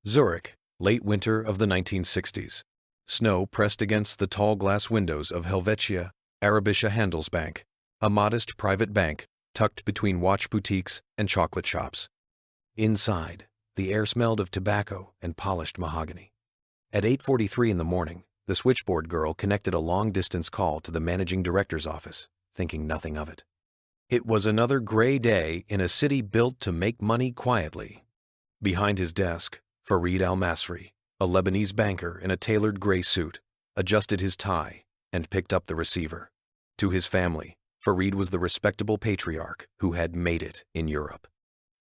Zurich, late winter of the 1960s. Snow pressed against the tall glass windows of Helvetia Arabische Handelsbank, a modest private bank tucked between watch boutiques and chocolate shops. Inside, the air smelled of tobacco and polished mahogany. At 8:43 in the morning, the switchboard girl connected a long-distance call to the managing director's office, thinking nothing of it. It was another gray day in a city built to make money quietly. Behind his desk, Farid al-Masri, a Lebanese banker in a tailored gray suit, adjusted his tie and picked up the receiver. To his family, Farid was the respectable patriarch who had made it in Europe.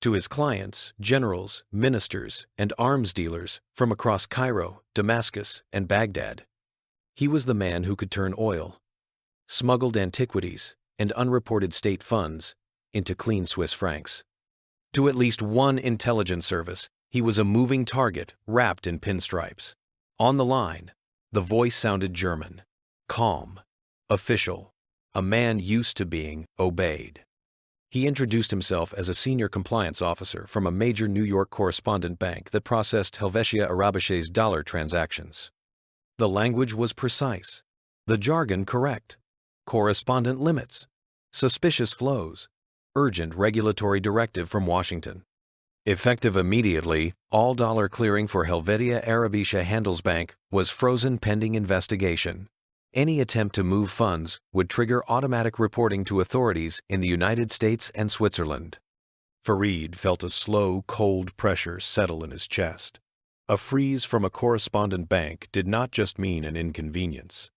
To his clients, generals, ministers, and arms dealers from across Cairo, Damascus, and Baghdad, he was the man who could turn oil, smuggled antiquities, and unreported state funds into clean Swiss francs. To at least one intelligence service, he was a moving target wrapped in pinstripes. On the line, the voice sounded German, calm, official, a man used to being obeyed. He introduced himself as a senior compliance officer from a major New York correspondent bank that processed Helvetia Arabische's dollar transactions. The language was precise, the jargon correct, correspondent limits, suspicious flows, urgent regulatory directive from Washington. Effective immediately, all dollar clearing for Helvetia Arabische Handelsbank was frozen pending investigation. Any attempt to move funds would trigger automatic reporting to authorities in the United States and Switzerland. Farid felt a slow, cold pressure settle in his chest. A freeze from a correspondent bank did not just mean an inconvenience.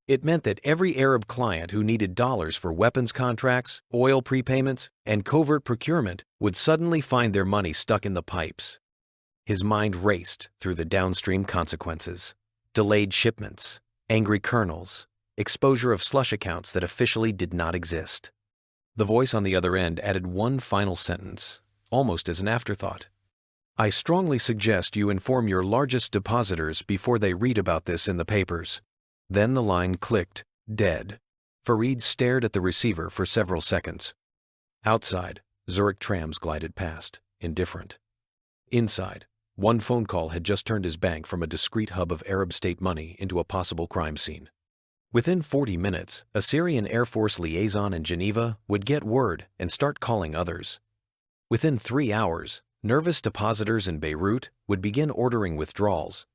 It meant that every Arab client who needed dollars for weapons contracts, oil prepayments, and covert procurement would suddenly find their money stuck in the pipes. His mind raced through the downstream consequences. Delayed shipments, angry colonels, exposure of slush accounts that officially did not exist. The voice on the other end added one final sentence, almost as an afterthought. I strongly suggest you inform your largest depositors before they read about this in the papers. Then the line clicked, dead. Farid stared at the receiver for several seconds. Outside, Zurich trams glided past, indifferent. Inside, one phone call had just turned his bank from a discreet hub of Arab state money into a possible crime scene. Within 40 minutes, a Syrian Air Force liaison in Geneva would get word and start calling others. Within 3 hours, nervous depositors in Beirut would begin ordering withdrawals.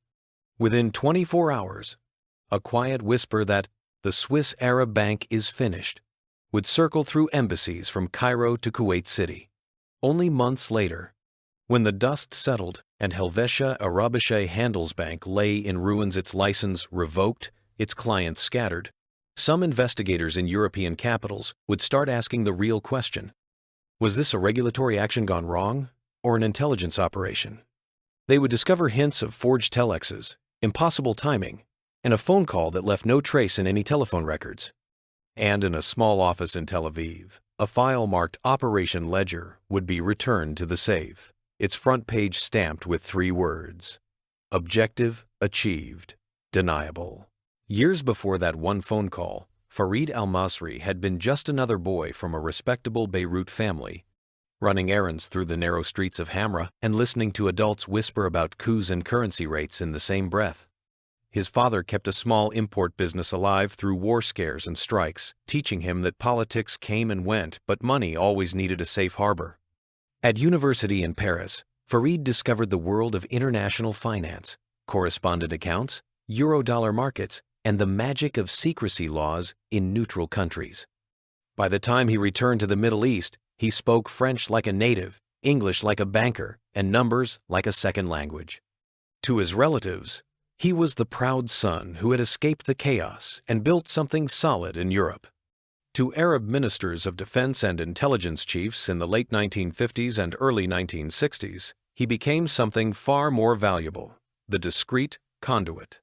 Within 24 hours, a quiet whisper that the Swiss Arab Bank is finished would circle through embassies from Cairo to Kuwait City. Only months later, when the dust settled and Helvetia Arabische Handelsbank lay in ruins, its license revoked, its clients scattered, some investigators in European capitals would start asking the real question. Was this a regulatory action gone wrong, or an intelligence operation? They would discover hints of forged telexes, impossible timing, and a phone call that left no trace in any telephone records. And in a small office in Tel Aviv, a file marked Operation Ledger would be returned to the safe, its front page stamped with 3 words: objective, achieved, deniable. Years before that one phone call, Farid al-Masri had been just another boy from a respectable Beirut family, running errands through the narrow streets of Hamra and listening to adults whisper about coups and currency rates in the same breath. His father kept a small import business alive through war scares and strikes, teaching him that politics came and went, but money always needed a safe harbor. At university in Paris, Farid discovered the world of international finance, correspondent accounts, euro-dollar markets, and the magic of secrecy laws in neutral countries. By the time he returned to the Middle East, he spoke French like a native, English like a banker, and numbers like a second language. To his relatives, he was the proud son who had escaped the chaos and built something solid in Europe. To Arab ministers of defense and intelligence chiefs in the late 1950s and early 1960s, he became something far more valuable: the discreet conduit.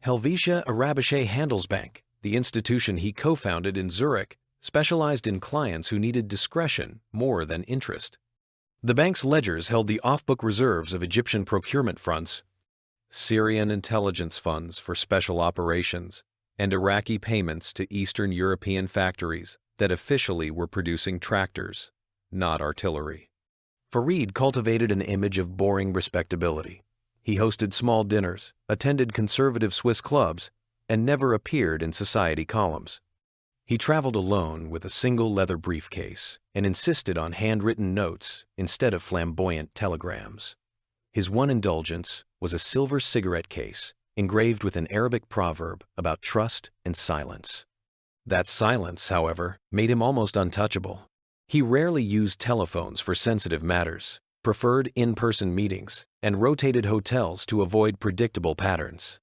Helvetia Arabische Handelsbank, the institution he co-founded in Zurich, specialized in clients who needed discretion more than interest. The bank's ledgers held the off-book reserves of Egyptian procurement fronts, Syrian intelligence funds for special operations, and Iraqi payments to Eastern European factories that officially were producing tractors, not artillery. Farid cultivated an image of boring respectability, He hosted small dinners, attended conservative Swiss clubs, and never appeared in society columns. He traveled alone with a single leather briefcase and insisted on handwritten notes instead of flamboyant telegrams. His one indulgence was a silver cigarette case engraved with an Arabic proverb about trust and silence. That silence, however, made him almost untouchable. He rarely used telephones for sensitive matters, preferred in-person meetings, and rotated hotels to avoid predictable patterns.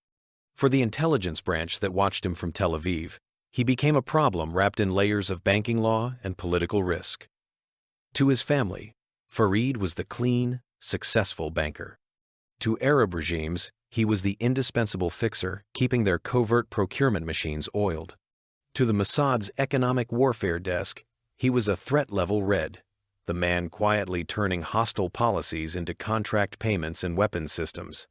For the intelligence branch that watched him from Tel Aviv, he became a problem wrapped in layers of banking law and political risk. To his family, Farid was the clean, successful banker. To Arab regimes, he was the indispensable fixer keeping their covert procurement machines oiled. To the Mossad's economic warfare desk, he was a threat-level red, the man quietly turning hostile policies into contract payments and weapons systems.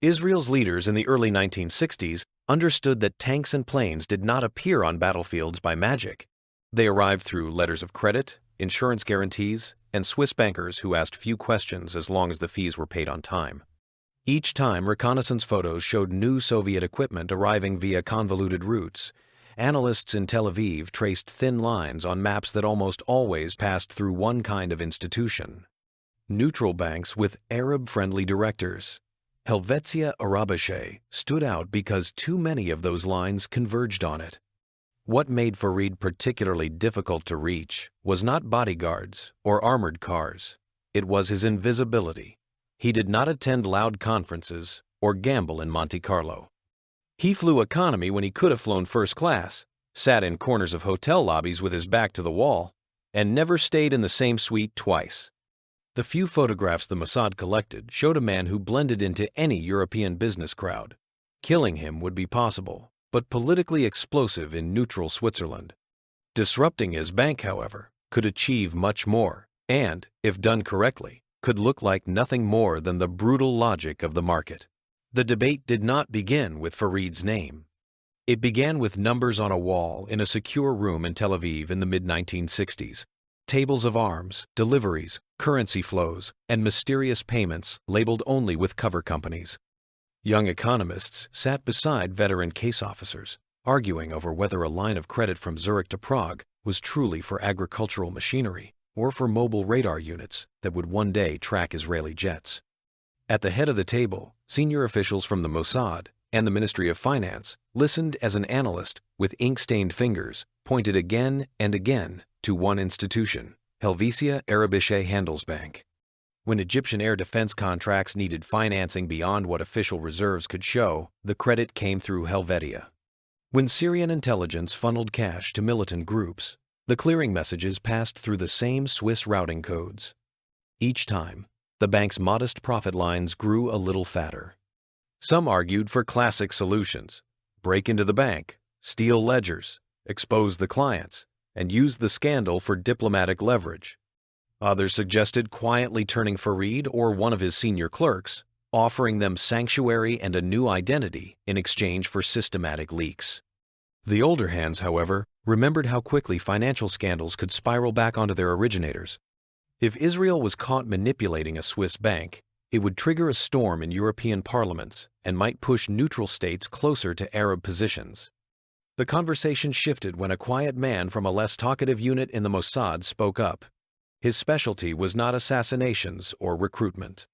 Israel's leaders in the early 1960s understood that tanks and planes did not appear on battlefields by magic. They arrived through letters of credit, insurance guarantees, and Swiss bankers who asked few questions as long as the fees were paid on time. Each time, reconnaissance photos showed new Soviet equipment arriving via convoluted routes. Analysts in Tel Aviv traced thin lines on maps that almost always passed through one kind of institution: neutral banks with Arab-friendly directors. Helvetia Arabische stood out because too many of those lines converged on it. What made Farid particularly difficult to reach was not bodyguards or armored cars. It was his invisibility. He did not attend loud conferences or gamble in Monte Carlo. He flew economy when he could have flown first class, sat in corners of hotel lobbies with his back to the wall, and never stayed in the same suite twice. The few photographs the Mossad collected showed a man who blended into any European business crowd. Killing him would be possible, but politically explosive in neutral Switzerland. Disrupting his bank, however, could achieve much more, and, if done correctly, could look like nothing more than the brutal logic of the market. The debate did not begin with Farid's name. It began with numbers on a wall in a secure room in Tel Aviv in the mid-1960s. Tables of arms, deliveries, currency flows, and mysterious payments labeled only with cover companies. Young economists sat beside veteran case officers, arguing over whether a line of credit from Zurich to Prague was truly for agricultural machinery or for mobile radar units that would one day track Israeli jets. At the head of the table, senior officials from the Mossad and the Ministry of Finance listened as an analyst, with ink-stained fingers, pointed again and again to one institution, Helvetia Arabische Handelsbank. When Egyptian air defense contracts needed financing beyond what official reserves could show, the credit came through Helvetia. When Syrian intelligence funneled cash to militant groups, the clearing messages passed through the same Swiss routing codes. Each time, the bank's modest profit lines grew a little fatter. Some argued for classic solutions: break into the bank, steal ledgers, expose the clients, and use the scandal for diplomatic leverage. Others suggested quietly turning Farid or one of his senior clerks, offering them sanctuary and a new identity in exchange for systematic leaks. The older hands, however, remembered how quickly financial scandals could spiral back onto their originators. If Israel was caught manipulating a Swiss bank, it would trigger a storm in European parliaments and might push neutral states closer to Arab positions. The conversation shifted when a quiet man from a less talkative unit in the Mossad spoke up. His specialty was not assassinations or recruitment.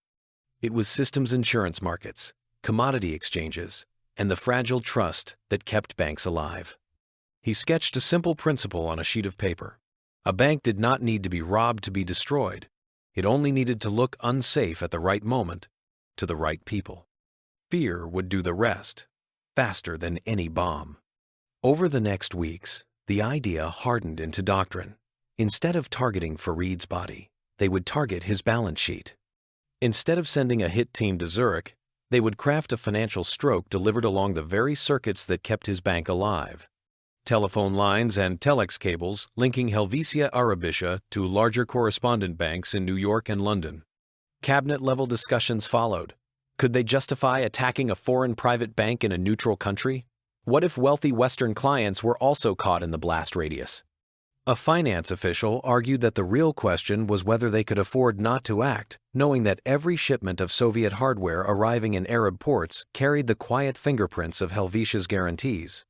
It was systems insurance markets, commodity exchanges, and the fragile trust that kept banks alive. He sketched a simple principle on a sheet of paper. A bank did not need to be robbed to be destroyed. It only needed to look unsafe at the right moment, to the right people. Fear would do the rest, faster than any bomb. Over the next weeks, the idea hardened into doctrine. Instead of targeting Farid's body, they would target his balance sheet. Instead of sending a hit team to Zurich, they would craft a financial stroke delivered along the very circuits that kept his bank alive. Telephone lines and telex cables linking Helvetia Arabische to larger correspondent banks in New York and London. Cabinet-level discussions followed. Could they justify attacking a foreign private bank in a neutral country? What if wealthy Western clients were also caught in the blast radius? A finance official argued that the real question was whether they could afford not to act, knowing that every shipment of Soviet hardware arriving in Arab ports carried the quiet fingerprints of Helvetia's guarantees.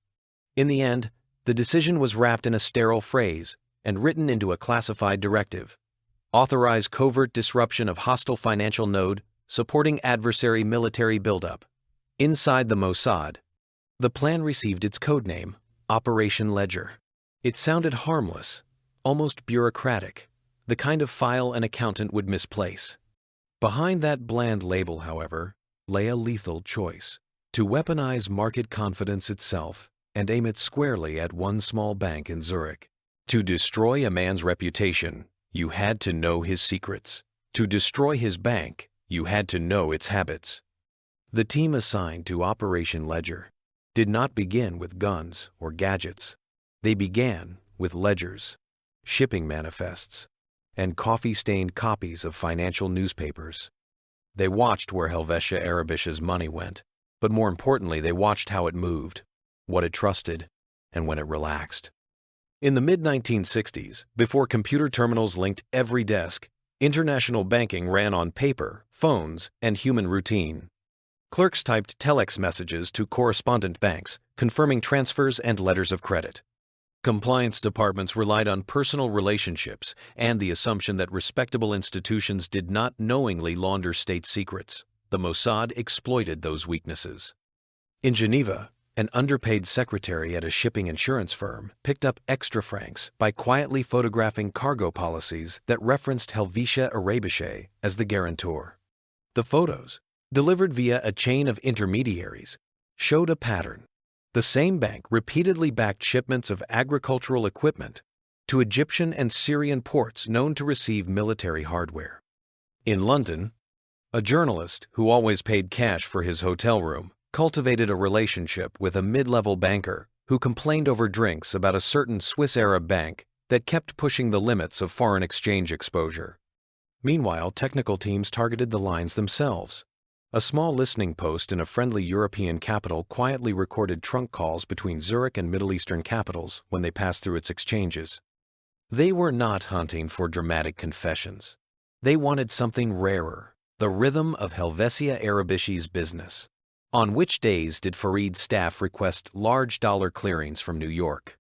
In the end, the decision was wrapped in a sterile phrase and written into a classified directive. Authorize covert disruption of hostile financial node, supporting adversary military buildup. Inside the Mossad, the plan received its codename, Operation Ledger. It sounded harmless, almost bureaucratic, the kind of file an accountant would misplace. Behind that bland label, however, lay a lethal choice: to weaponize market confidence itself and aim it squarely at one small bank in Zurich. To destroy a man's reputation, you had to know his secrets. To destroy his bank, you had to know its habits. The team assigned to Operation Ledger did not begin with guns or gadgets. They began with ledgers, shipping manifests, and coffee-stained copies of financial newspapers. They watched where Helvetia Arabischa's money went, but more importantly, they watched how it moved, what it trusted, and when it relaxed. In the mid-1960s, before computer terminals linked every desk, international banking ran on paper, phones, and human routine. Clerks typed telex messages to correspondent banks, confirming transfers and letters of credit. Compliance departments relied on personal relationships and the assumption that respectable institutions did not knowingly launder state secrets. The Mossad exploited those weaknesses. In Geneva, an underpaid secretary at a shipping insurance firm picked up extra francs by quietly photographing cargo policies that referenced Helvetia Arabische as the guarantor. The photos, delivered via a chain of intermediaries, showed a pattern. The same bank repeatedly backed shipments of agricultural equipment to Egyptian and Syrian ports known to receive military hardware. In London, a journalist who always paid cash for his hotel room cultivated a relationship with a mid-level banker who complained over drinks about a certain Swiss Arab bank that kept pushing the limits of foreign exchange exposure. Meanwhile, technical teams targeted the lines themselves. A small listening post in a friendly European capital quietly recorded trunk calls between Zurich and Middle Eastern capitals when they passed through its exchanges. They were not hunting for dramatic confessions. They wanted something rarer, the rhythm of Helvetia Arabische's business. On which days did Farid's staff request large dollar clearings from New York?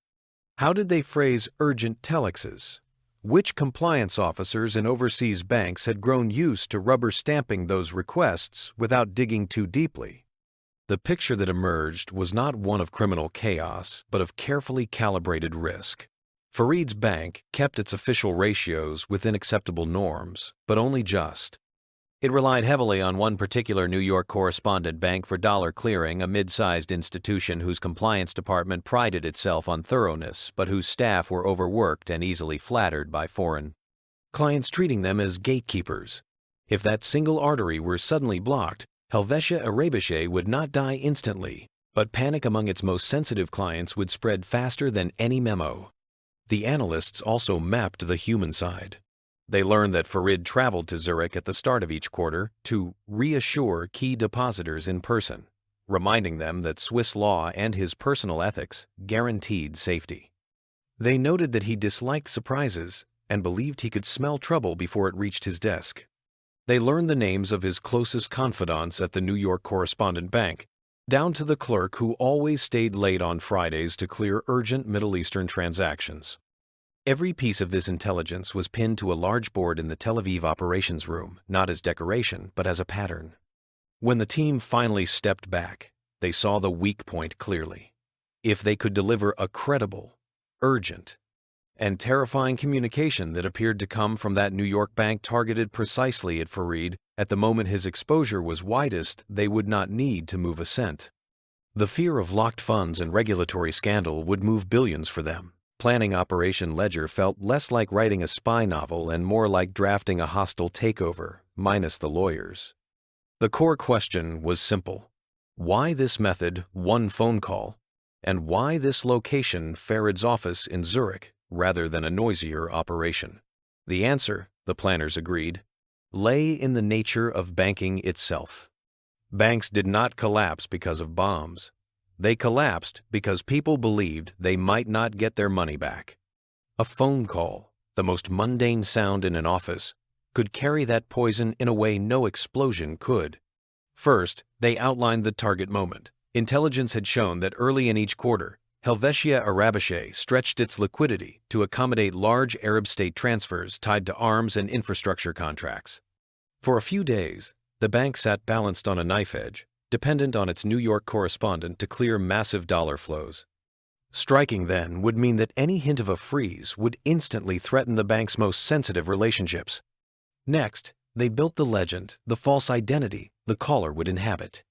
How did they phrase urgent telexes? Which compliance officers in overseas banks had grown used to rubber stamping those requests without digging too deeply? The picture that emerged was not one of criminal chaos, but of carefully calibrated risk. Farid's bank kept its official ratios within acceptable norms, but only just. It relied heavily on one particular New York correspondent bank for dollar clearing, a mid-sized institution whose compliance department prided itself on thoroughness, but whose staff were overworked and easily flattered by foreign clients treating them as gatekeepers. If that single artery were suddenly blocked, Helvetia Arabische would not die instantly, but panic among its most sensitive clients would spread faster than any memo. The analysts also mapped the human side. They learned that Farid traveled to Zurich at the start of each quarter to reassure key depositors in person, reminding them that Swiss law and his personal ethics guaranteed safety. They noted that he disliked surprises and believed he could smell trouble before it reached his desk. They learned the names of his closest confidants at the New York correspondent bank, down to the clerk who always stayed late on Fridays to clear urgent Middle Eastern transactions. Every piece of this intelligence was pinned to a large board in the Tel Aviv operations room, not as decoration, but as a pattern. When the team finally stepped back, they saw the weak point clearly. If they could deliver a credible, urgent, and terrifying communication that appeared to come from that New York bank targeted precisely at Farid at the moment his exposure was widest, they would not need to move a cent. The fear of locked funds and regulatory scandal would move billions for them. Planning Operation Ledger felt less like writing a spy novel and more like drafting a hostile takeover, minus the lawyers. The core question was simple. Why this method, one phone call? And why this location, Farid's office in Zurich, rather than a noisier operation? The answer, the planners agreed, lay in the nature of banking itself. Banks did not collapse because of bombs. They collapsed because people believed they might not get their money back. A phone call, the most mundane sound in an office, could carry that poison in a way no explosion could. First, they outlined the target moment. Intelligence had shown that early in each quarter, Helvetia Arabice stretched its liquidity to accommodate large Arab state transfers tied to arms and infrastructure contracts. For a few days, the bank sat balanced on a knife edge, dependent on its New York correspondent to clear massive dollar flows. Striking then would mean that any hint of a freeze would instantly threaten the bank's most sensitive relationships. Next, they built the legend, the false identity the caller would inhabit.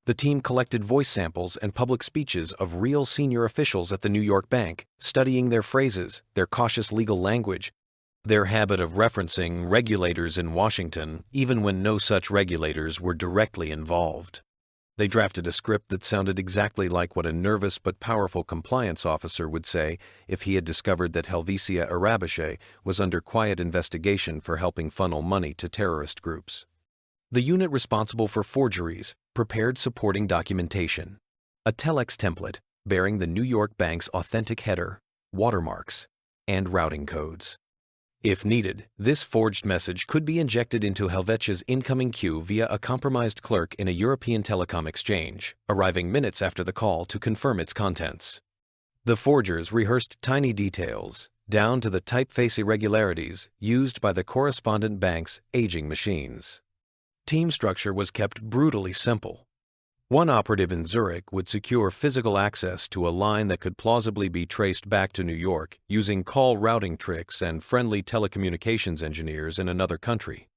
The team collected voice samples and public speeches of real senior officials at the New York bank, studying their phrases, their cautious legal language, their habit of referencing regulators in Washington even when no such regulators were directly involved. They drafted a script that sounded exactly like what a nervous but powerful compliance officer would say if he had discovered that Helvetia Arabice was under quiet investigation for helping funnel money to terrorist groups. The unit responsible for forgeries prepared supporting documentation, a telex template bearing the New York bank's authentic header, watermarks, and routing codes. If needed, this forged message could be injected into Helvetia's incoming queue via a compromised clerk in a European telecom exchange, arriving minutes after the call to confirm its contents. The forgers rehearsed tiny details, down to the typeface irregularities used by the correspondent bank's aging machines. Team structure was kept brutally simple. One operative in Zurich would secure physical access to a line that could plausibly be traced back to New York using call routing tricks and friendly telecommunications engineers in another country.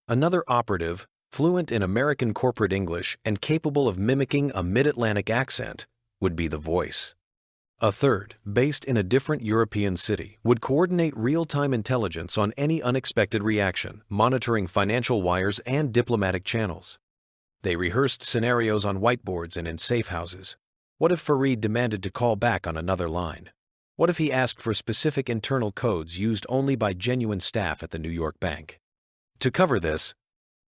Another operative, fluent in American corporate English and capable of mimicking a mid-Atlantic accent, would be the voice. A third, based in a different European city, would coordinate real-time intelligence on any unexpected reaction, monitoring financial wires and diplomatic channels. They rehearsed scenarios on whiteboards and in safe houses. What if Farid demanded to call back on another line? What if he asked for specific internal codes used only by genuine staff at the New York bank? To cover this,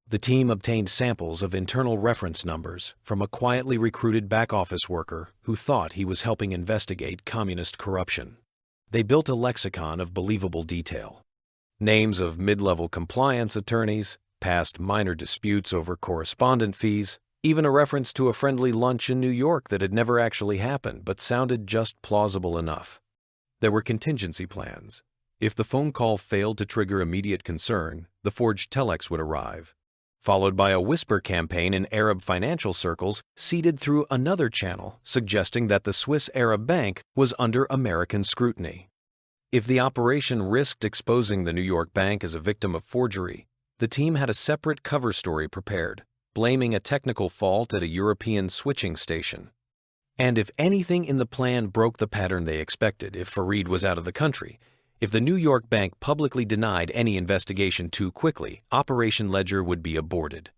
the team obtained samples of internal reference numbers from a quietly recruited back-office worker who thought he was helping investigate communist corruption. They built a lexicon of believable detail. Names of mid-level compliance attorneys, past minor disputes over correspondent fees, even a reference to a friendly lunch in New York that had never actually happened but sounded just plausible enough. There were contingency plans. If the phone call failed to trigger immediate concern, the forged telex would arrive, followed by a whisper campaign in Arab financial circles seeded through another channel suggesting that the Swiss Arab bank was under American scrutiny. If the operation risked exposing the New York bank as a victim of forgery, the team had a separate cover story prepared, blaming a technical fault at a European switching station. And if anything in the plan broke the pattern they expected, if Farid was out of the country, if the New York bank publicly denied any investigation too quickly, Operation Ledger would be aborted.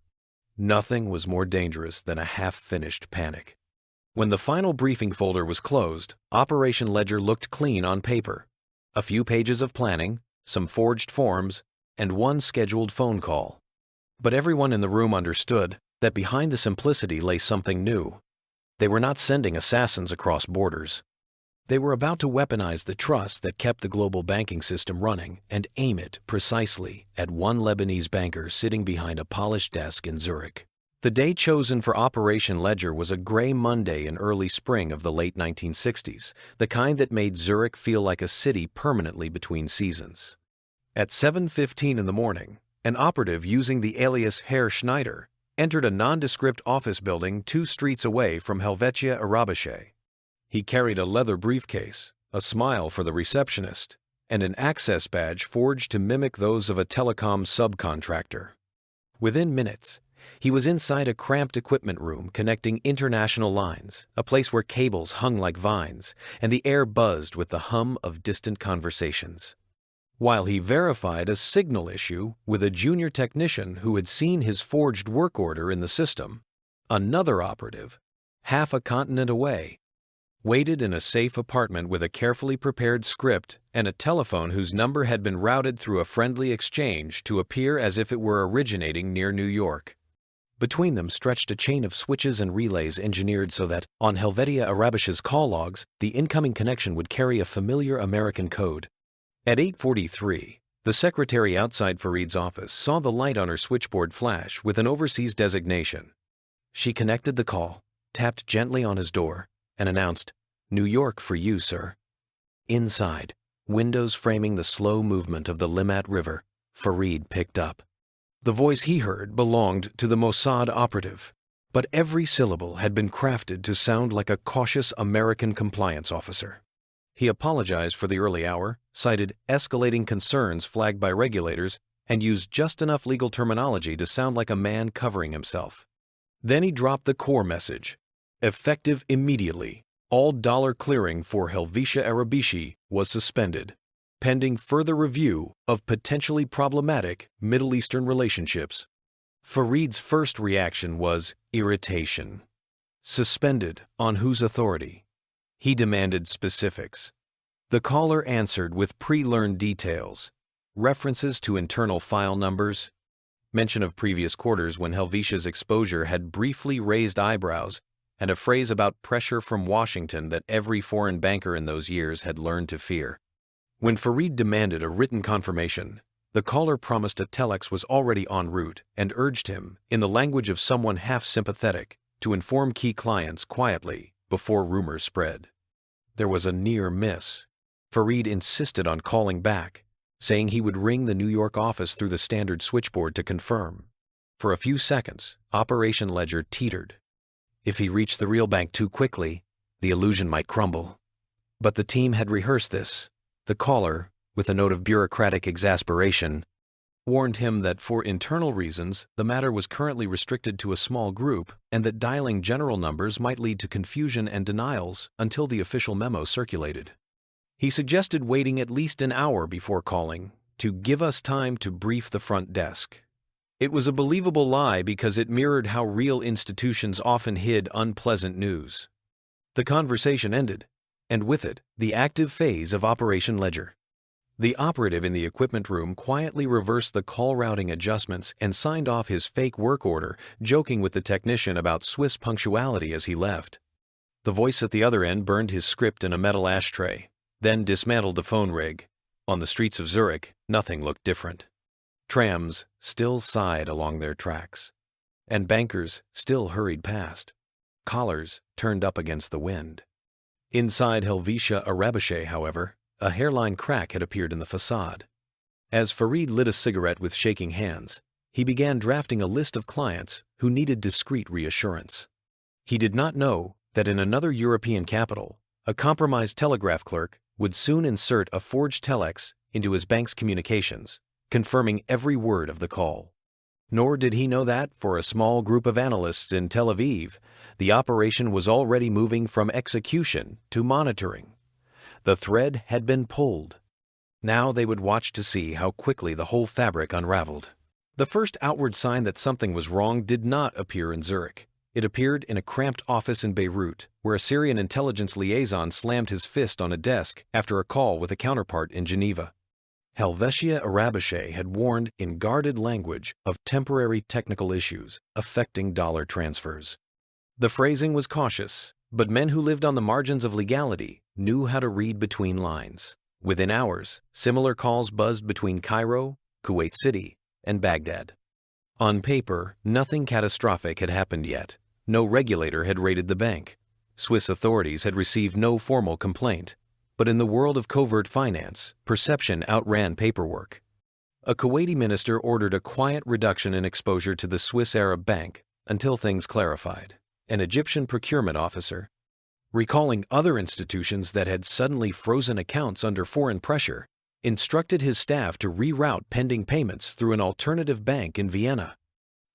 Nothing was more dangerous than a half-finished panic. When the final briefing folder was closed, Operation Ledger looked clean on paper. A few pages of planning, some forged forms, and one scheduled phone call. But everyone in the room understood that behind the simplicity lay something new. They were not sending assassins across borders. They were about to weaponize the trust that kept the global banking system running and aim it precisely at one Lebanese banker sitting behind a polished desk in Zurich. The day chosen for Operation Ledger was a gray Monday in early spring of the late 1960s, the kind that made Zurich feel like a city permanently between seasons. At 7:15 in the morning, an operative using the alias Herr Schneider entered a nondescript office building 2 streets away from Helvetia Arabice. He carried a leather briefcase, a smile for the receptionist, and an access badge forged to mimic those of a telecom subcontractor. Within minutes, he was inside a cramped equipment room connecting international lines, a place where cables hung like vines, and the air buzzed with the hum of distant conversations. While he verified a signal issue with a junior technician who had seen his forged work order in the system, another operative, half a continent away, waited in a safe apartment with a carefully prepared script and a telephone whose number had been routed through a friendly exchange to appear as if it were originating near New York. Between them stretched a chain of switches and relays engineered so that, on Helvetia Arabice's call logs, the incoming connection would carry a familiar American code. At 8:43, the secretary outside Farid's office saw the light on her switchboard flash with an overseas designation. She connected the call, tapped gently on his door, and announced, "New York for you, sir." Inside, windows framing the slow movement of the Limmat River, Farid picked up. The voice he heard belonged to the Mossad operative, but every syllable had been crafted to sound like a cautious American compliance officer. He apologized for the early hour, cited escalating concerns flagged by regulators, and used just enough legal terminology to sound like a man covering himself. Then he dropped the core message. Effective immediately, all dollar clearing for Helvetia Arabici was suspended, pending further review of potentially problematic Middle Eastern relationships. Farid's first reaction was irritation. Suspended on whose authority? He demanded specifics. The caller answered with pre-learned details, references to internal file numbers, mention of previous quarters when Helvetia's exposure had briefly raised eyebrows, and a phrase about pressure from Washington that every foreign banker in those years had learned to fear. When Farid demanded a written confirmation, the caller promised a telex was already en route and urged him, in the language of someone half-sympathetic, to inform key clients quietly before rumors spread. There was a near miss. Farid insisted on calling back, saying he would ring the New York office through the standard switchboard to confirm. For a few seconds, Operation Ledger teetered. If he reached the real bank too quickly, the illusion might crumble. But the team had rehearsed this. The caller, with a note of bureaucratic exasperation, warned him that for internal reasons the matter was currently restricted to a small group and that dialing general numbers might lead to confusion and denials until the official memo circulated. He suggested waiting at least an hour before calling to give us time to brief the front desk. It was a believable lie because it mirrored how real institutions often hid unpleasant news. The conversation ended, and with it, the active phase of Operation Ledger. The operative in the equipment room quietly reversed the call routing adjustments and signed off his fake work order, joking with the technician about Swiss punctuality as he left. The voice at the other end burned his script in a metal ashtray, then dismantled the phone rig. On the streets of Zurich, nothing looked different. Trams still sighed along their tracks, and bankers still hurried past, collars turned up against the wind. Inside Helvetia Arabici, however, a hairline crack had appeared in the facade. As Farid lit a cigarette with shaking hands, he began drafting a list of clients who needed discreet reassurance. He did not know that in another European capital, a compromised telegraph clerk would soon insert a forged telex into his bank's communications, confirming every word of the call. Nor did he know that, for a small group of analysts in Tel Aviv, the operation was already moving from execution to monitoring. The thread had been pulled. Now they would watch to see how quickly the whole fabric unraveled. The first outward sign that something was wrong did not appear in Zurich. It appeared in a cramped office in Beirut, where a Syrian intelligence liaison slammed his fist on a desk after a call with a counterpart in Geneva. Helvetia Arabici had warned in guarded language of temporary technical issues affecting dollar transfers. The phrasing was cautious, but men who lived on the margins of legality knew how to read between lines. Within hours, similar calls buzzed between Cairo, Kuwait City, and Baghdad. On paper, nothing catastrophic had happened yet. No regulator had raided the bank. Swiss authorities had received no formal complaint. But in the world of covert finance, perception outran paperwork. A Kuwaiti minister ordered a quiet reduction in exposure to the Swiss Arab Bank until things clarified. An Egyptian procurement officer, recalling other institutions that had suddenly frozen accounts under foreign pressure, instructed his staff to reroute pending payments through an alternative bank in Vienna.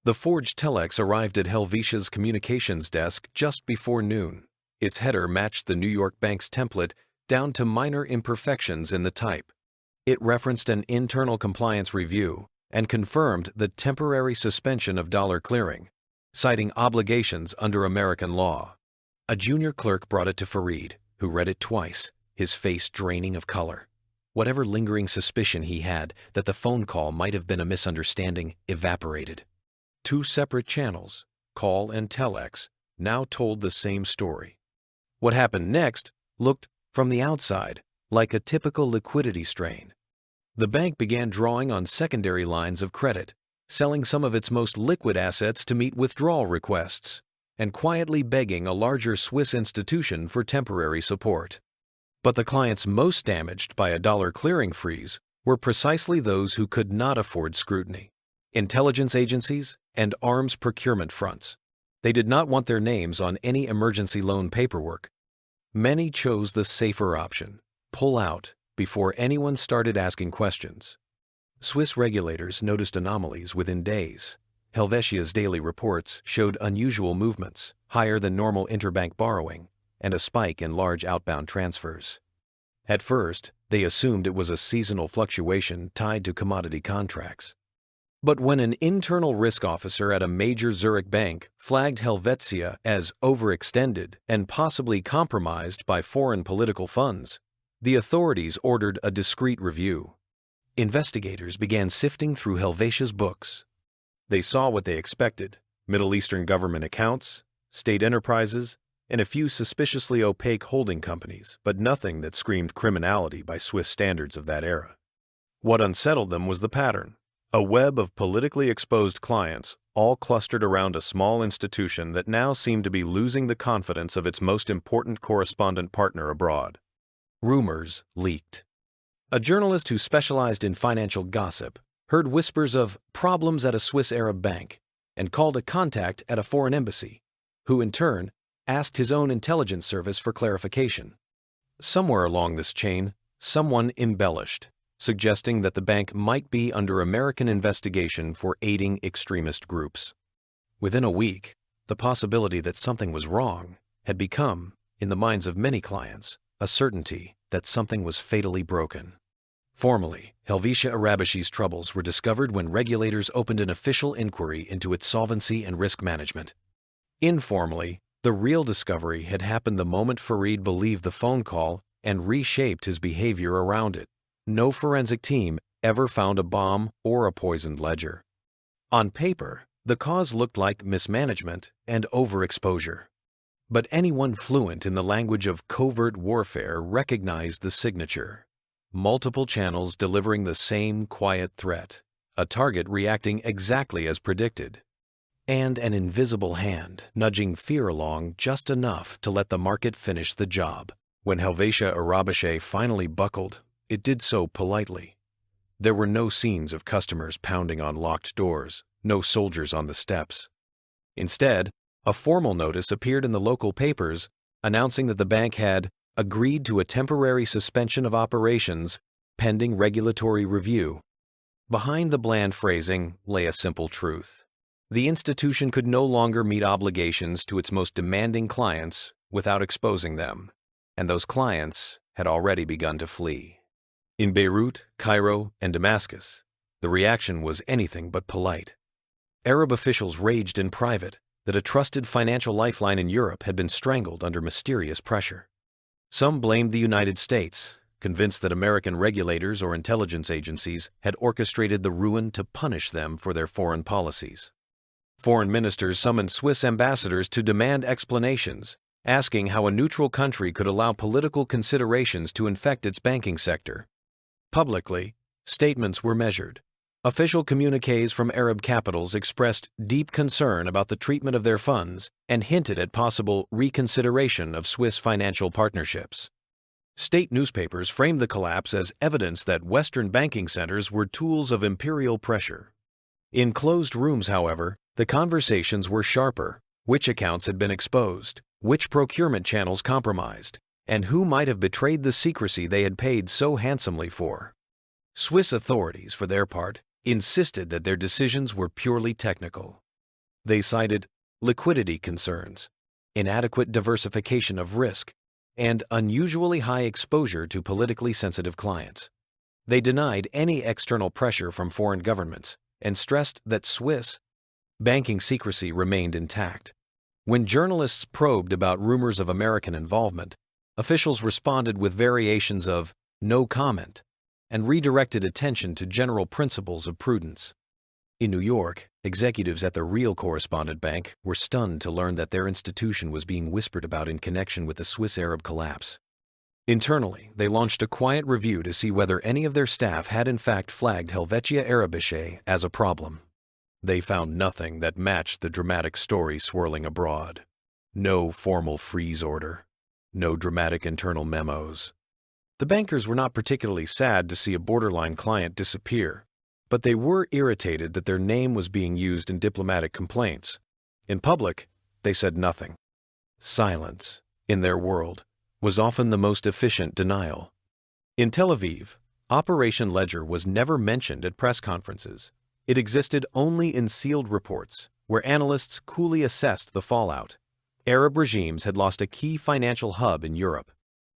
The forged telex arrived at Helvetia's communications desk just before noon. Its header matched the New York bank's template down to minor imperfections in the type. It referenced an internal compliance review and confirmed the temporary suspension of dollar clearing, citing obligations under American law. A junior clerk brought it to Farid, who read it twice, his face draining of color. Whatever lingering suspicion he had that the phone call might have been a misunderstanding evaporated. Two separate channels, call and telex, now told the same story. What happened next looked, from the outside, like a typical liquidity strain. The bank began drawing on secondary lines of credit, selling some of its most liquid assets to meet withdrawal requests, and quietly begging a larger Swiss institution for temporary support. But the clients most damaged by a dollar clearing freeze were precisely those who could not afford scrutiny: intelligence agencies and arms procurement fronts. They did not want their names on any emergency loan paperwork. Many chose the safer option: pull out before anyone started asking questions. Swiss regulators noticed anomalies within days. Helvetia's daily reports showed unusual movements, higher than normal interbank borrowing, and a spike in large outbound transfers. At first, they assumed it was a seasonal fluctuation tied to commodity contracts. But when an internal risk officer at a major Zurich bank flagged Helvetia as overextended and possibly compromised by foreign political funds, the authorities ordered a discreet review. Investigators began sifting through Helvetia's books. They saw what they expected: Middle Eastern government accounts, state enterprises, and a few suspiciously opaque holding companies, but nothing that screamed criminality by Swiss standards of that era. What unsettled them was the pattern: a web of politically exposed clients, all clustered around a small institution that now seemed to be losing the confidence of its most important correspondent partner abroad. Rumors leaked. A journalist who specialized in financial gossip heard whispers of problems at a Swiss Arab bank and called a contact at a foreign embassy, who in turn asked his own intelligence service for clarification. Somewhere along this chain, someone embellished, suggesting that the bank might be under American investigation for aiding extremist groups. Within a week, the possibility that something was wrong had become, in the minds of many clients, a certainty that something was fatally broken. Formally, Helvetia Arabischi's troubles were discovered when regulators opened an official inquiry into its solvency and risk management. Informally, the real discovery had happened the moment Farid believed the phone call and reshaped his behavior around it. No forensic team ever found a bomb or a poisoned ledger. On paper, the cause looked like mismanagement and overexposure. But anyone fluent in the language of covert warfare recognized the signature: multiple channels delivering the same quiet threat, a target reacting exactly as predicted, and an invisible hand nudging fear along just enough to let the market finish the job. When Helvetia Arabische finally buckled, it did so politely. There were no scenes of customers pounding on locked doors, no soldiers on the steps. Instead, a formal notice appeared in the local papers announcing that the bank had agreed to a temporary suspension of operations pending regulatory review. Behind the bland phrasing lay a simple truth: the institution could no longer meet obligations to its most demanding clients without exposing them, and those clients had already begun to flee. In Beirut, Cairo, and Damascus, the reaction was anything but polite. Arab officials raged in private that a trusted financial lifeline in Europe had been strangled under mysterious pressure. Some blamed the United States, convinced that American regulators or intelligence agencies had orchestrated the ruin to punish them for their foreign policies. Foreign ministers summoned Swiss ambassadors to demand explanations, asking how a neutral country could allow political considerations to infect its banking sector. Publicly, statements were measured. Official communiques from Arab capitals expressed deep concern about the treatment of their funds and hinted at possible reconsideration of Swiss financial partnerships. State newspapers framed the collapse as evidence that Western banking centers were tools of imperial pressure. In closed rooms, however, the conversations were sharper: which accounts had been exposed, which procurement channels compromised, and who might have betrayed the secrecy they had paid so handsomely for. Swiss authorities, for their part, insisted that their decisions were purely technical. They cited liquidity concerns, inadequate diversification of risk, and unusually high exposure to politically sensitive clients. They denied any external pressure from foreign governments and stressed that Swiss banking secrecy remained intact. When journalists probed about rumors of American involvement, officials responded with variations of "no comment" and redirected attention to general principles of prudence. In New York, executives at the real correspondent bank were stunned to learn that their institution was being whispered about in connection with the Swiss Arab collapse. Internally, they launched a quiet review to see whether any of their staff had in fact flagged Helvetia Arabische as a problem. They found nothing that matched the dramatic story swirling abroad. No formal freeze order. No dramatic internal memos. The bankers were not particularly sad to see a borderline client disappear, but they were irritated that their name was being used in diplomatic complaints. In public, they said nothing. Silence, in their world, was often the most efficient denial. In Tel Aviv, Operation Ledger was never mentioned at press conferences. It existed only in sealed reports, where analysts coolly assessed the fallout. Arab regimes had lost a key financial hub in Europe.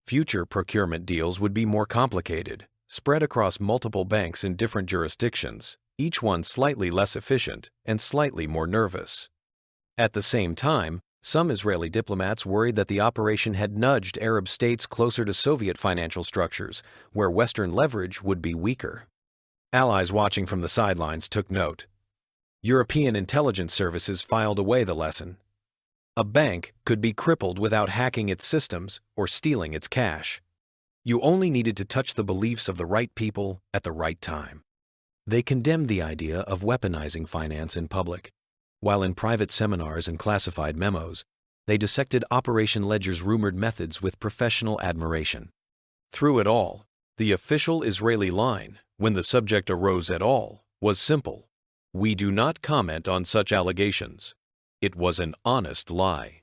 Future procurement deals would be more complicated, spread across multiple banks in different jurisdictions, each one slightly less efficient and slightly more nervous. At the same time, some Israeli diplomats worried that the operation had nudged Arab states closer to Soviet financial structures, where Western leverage would be weaker. Allies watching from the sidelines took note. European intelligence services filed away the lesson. A bank could be crippled without hacking its systems or stealing its cash. You only needed to touch the beliefs of the right people at the right time. They condemned the idea of weaponizing finance in public, while in private seminars and classified memos, they dissected Operation Ledger's rumored methods with professional admiration. Through it all, the official Israeli line, when the subject arose at all, was simple. We do not comment on such allegations. It was an honest lie.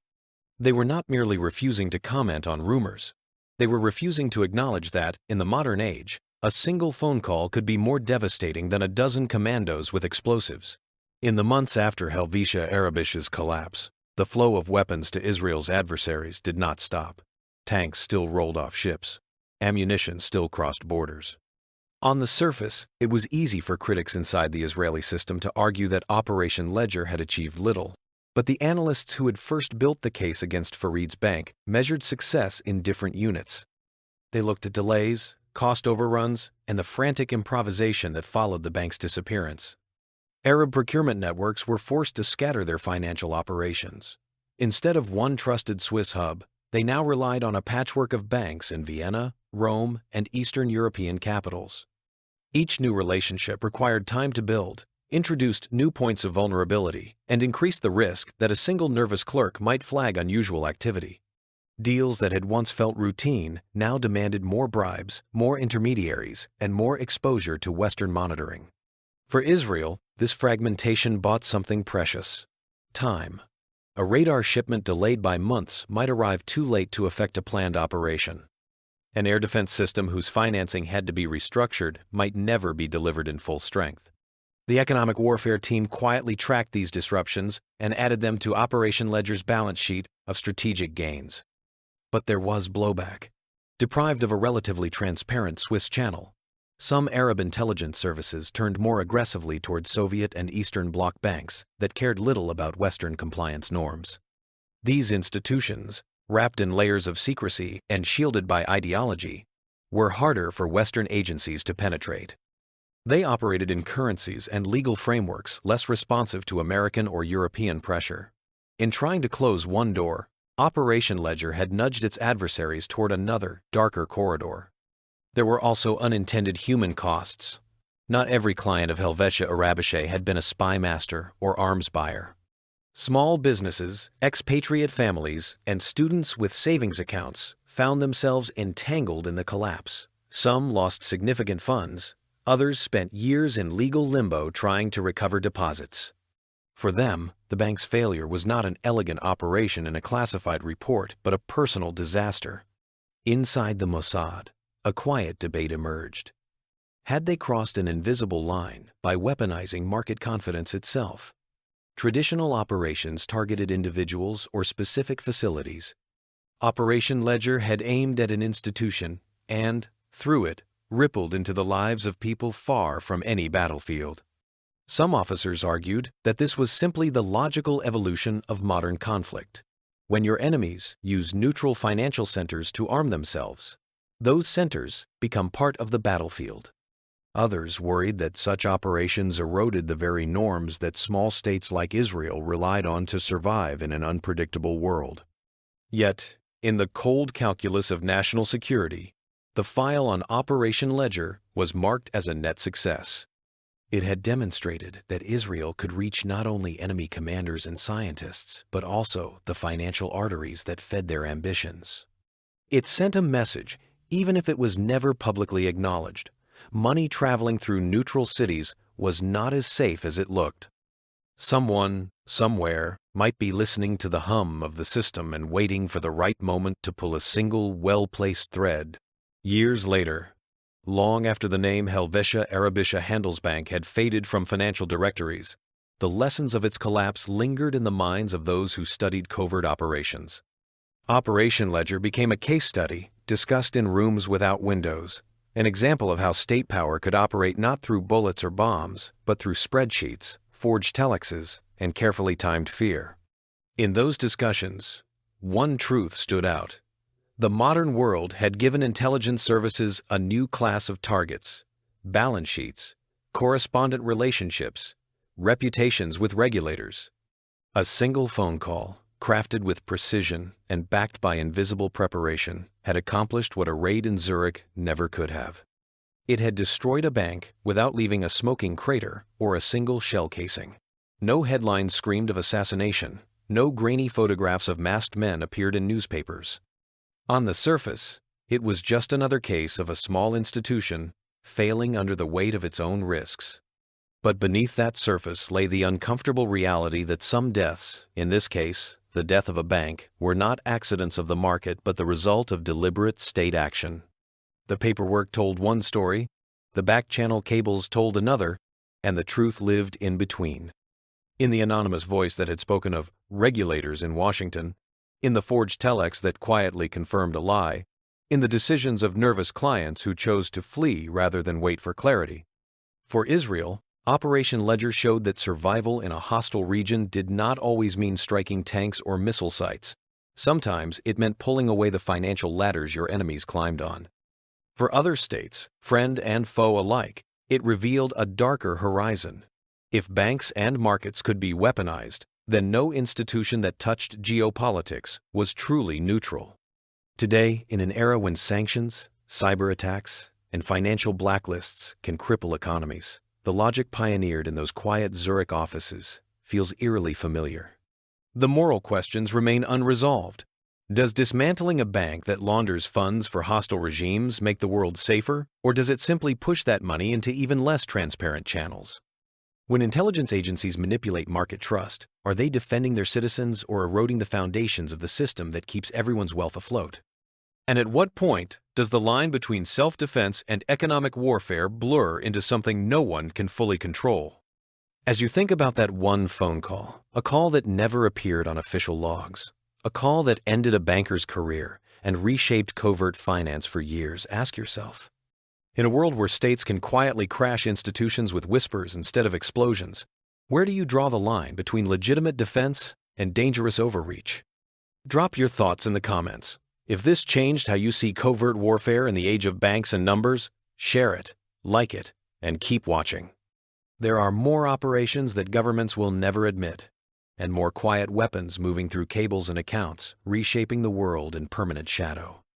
They were not merely refusing to comment on rumors. They were refusing to acknowledge that, in the modern age, a single phone call could be more devastating than a dozen commandos with explosives. In the months after Helvetia Arabische's collapse, the flow of weapons to Israel's adversaries did not stop. Tanks still rolled off ships. Ammunition still crossed borders. On the surface, it was easy for critics inside the Israeli system to argue that Operation Ledger had achieved little. But the analysts who had first built the case against Farid's bank measured success in different units. They looked at delays, cost overruns, and the frantic improvisation that followed the bank's disappearance. Arab procurement networks were forced to scatter their financial operations. Instead of one trusted Swiss hub, they now relied on a patchwork of banks in Vienna, Rome, and Eastern European capitals. Each new relationship required time to build, introduced new points of vulnerability, and increased the risk that a single nervous clerk might flag unusual activity. Deals that had once felt routine now demanded more bribes, more intermediaries, and more exposure to Western monitoring. For Israel, this fragmentation bought something precious: time. A radar shipment delayed by months might arrive too late to effect a planned operation. An air defense system whose financing had to be restructured might never be delivered in full strength. The economic warfare team quietly tracked these disruptions and added them to Operation Ledger's balance sheet of strategic gains. But there was blowback. Deprived of a relatively transparent Swiss channel, some Arab intelligence services turned more aggressively toward Soviet and Eastern Bloc banks that cared little about Western compliance norms. These institutions, wrapped in layers of secrecy and shielded by ideology, were harder for Western agencies to penetrate. They operated in currencies and legal frameworks less responsive to American or European pressure. In trying to close one door, Operation Ledger had nudged its adversaries toward another, darker corridor. There were also unintended human costs. Not every client of Helvetia Arabische had been a spy master or arms buyer. Small businesses, expatriate families, and students with savings accounts found themselves entangled in the collapse. Some lost significant funds. Others spent years in legal limbo trying to recover deposits. For them, the bank's failure was not an elegant operation in a classified report, but a personal disaster. Inside the Mossad, a quiet debate emerged. Had they crossed an invisible line by weaponizing market confidence itself? Traditional operations targeted individuals or specific facilities. Operation Ledger had aimed at an institution and, through it, rippled into the lives of people far from any battlefield. Some officers argued that this was simply the logical evolution of modern conflict. When your enemies use neutral financial centers to arm themselves, those centers become part of the battlefield. Others worried that such operations eroded the very norms that small states like Israel relied on to survive in an unpredictable world. Yet, In the cold calculus of national security, the file on Operation Ledger was marked as a net success. It had demonstrated that Israel could reach not only enemy commanders and scientists, but also the financial arteries that fed their ambitions. It sent a message, even if it was never publicly acknowledged. Money traveling through neutral cities was not as safe as it looked. Someone, somewhere, might be listening to the hum of the system and waiting for the right moment to pull a single, well-placed thread. Years later, long after the name Helvetia Arabische Handelsbank had faded from financial directories, the lessons of its collapse lingered in the minds of those who studied covert operations. Operation Ledger became a case study discussed in rooms without windows, an example of how state power could operate not through bullets or bombs, but through spreadsheets, forged telexes, and carefully timed fear. In those discussions, one truth stood out. The modern world had given intelligence services a new class of targets: balance sheets, correspondent relationships, reputations with regulators. A single phone call, crafted with precision and backed by invisible preparation, had accomplished what a raid in Zurich never could have. It had destroyed a bank without leaving a smoking crater or a single shell casing. No headlines screamed of assassination. No grainy photographs of masked men appeared in newspapers. On the surface, it was just another case of a small institution failing under the weight of its own risks. But beneath that surface lay the uncomfortable reality that some deaths, in this case, the death of a bank, were not accidents of the market but the result of deliberate state action. The paperwork told one story, the back-channel cables told another, and the truth lived in between. In the anonymous voice that had spoken of regulators in Washington, in the forged telex that quietly confirmed a lie, in the decisions of nervous clients who chose to flee rather than wait for clarity. For Israel, Operation Ledger showed that survival in a hostile region did not always mean striking tanks or missile sites. Sometimes it meant pulling away the financial ladders your enemies climbed on. For other states, friend and foe alike, it revealed a darker horizon. If banks and markets could be weaponized, then no institution that touched geopolitics was truly neutral. Today, in an era when sanctions, cyber attacks, and financial blacklists can cripple economies, the logic pioneered in those quiet Zurich offices feels eerily familiar. The moral questions remain unresolved. Does dismantling a bank that launders funds for hostile regimes make the world safer, or does it simply push that money into even less transparent channels? When intelligence agencies manipulate market trust, are they defending their citizens or eroding the foundations of the system that keeps everyone's wealth afloat? And at what point does the line between self-defense and economic warfare blur into something no one can fully control? As you think about that one phone call, a call that never appeared on official logs, a call that ended a banker's career and reshaped covert finance for years, ask yourself, in a world where states can quietly crash institutions with whispers instead of explosions, where do you draw the line between legitimate defense and dangerous overreach? Drop your thoughts in the comments. If this changed how you see covert warfare in the age of banks and numbers, share it, like it, and keep watching. There are more operations that governments will never admit, and more quiet weapons moving through cables and accounts, reshaping the world in permanent shadow.